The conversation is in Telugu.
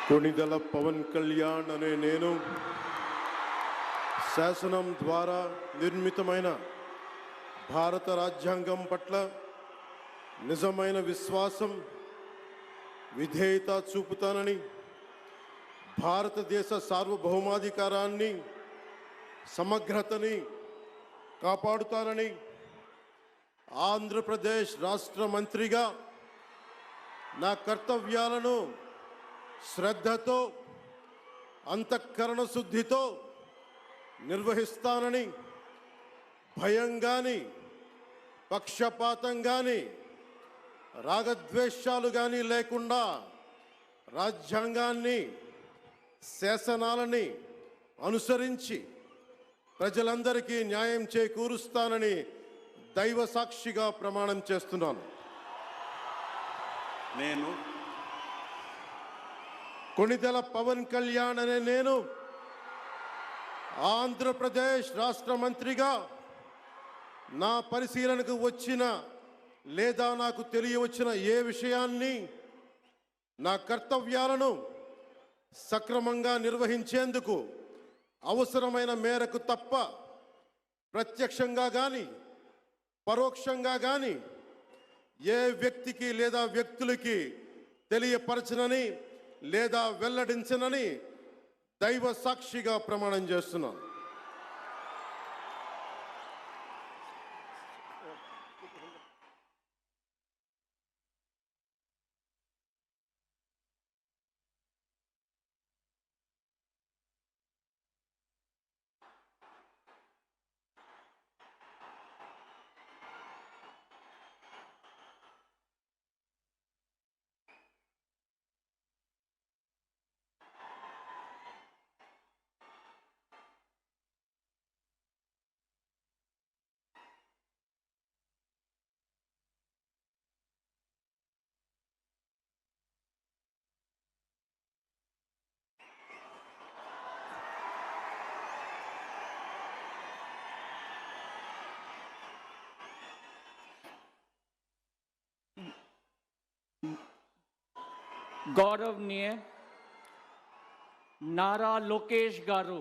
కొణిదెల పవన్ కళ్యాణ్ అనే నేను శాసనం ద్వారా నిర్మితమైన భారత రాజ్యాంగం పట్ల నిజమైన విశ్వాసం విధేయత చూపుతానని, భారతదేశ సార్వభౌమాధికారాన్ని సమగ్రతని కాపాడుతానని, ఆంధ్రప్రదేశ్ రాష్ట్ర మంత్రిగా నా కర్తవ్యాలను శ్రద్ధతో అంతఃకరణ శుద్ధితో నిర్వహిస్తానని, భయం కానీ పక్షపాతం కానీ రాగద్వేషాలు కానీ లేకుండా రాజ్యాంగాన్ని శాసనాలని అనుసరించి ప్రజలందరికీ న్యాయం చేకూరుస్తానని దైవ సాక్షిగా ప్రమాణం చేస్తున్నాను. నేను కొణిదెల పవన్ కళ్యాణ్ అనే నేను ఆంధ్రప్రదేశ్ రాష్ట్ర మంత్రిగా నా పరిశీలనకు వచ్చిన లేదా నాకు తెలియవచ్చిన ఏ విషయాన్ని నా కర్తవ్యాలను సక్రమంగా నిర్వహించేందుకు అవసరమైన మేరకు తప్ప ప్రత్యక్షంగా కానీ పరోక్షంగా కానీ ఏ వ్యక్తికి లేదా వ్యక్తులకి తెలియపరచనని లేదా వెల్లడించనని దైవ సాక్షిగా ప్రమాణం చేస్తున్నాను. गौरवनीय नारा लोकेश गारू।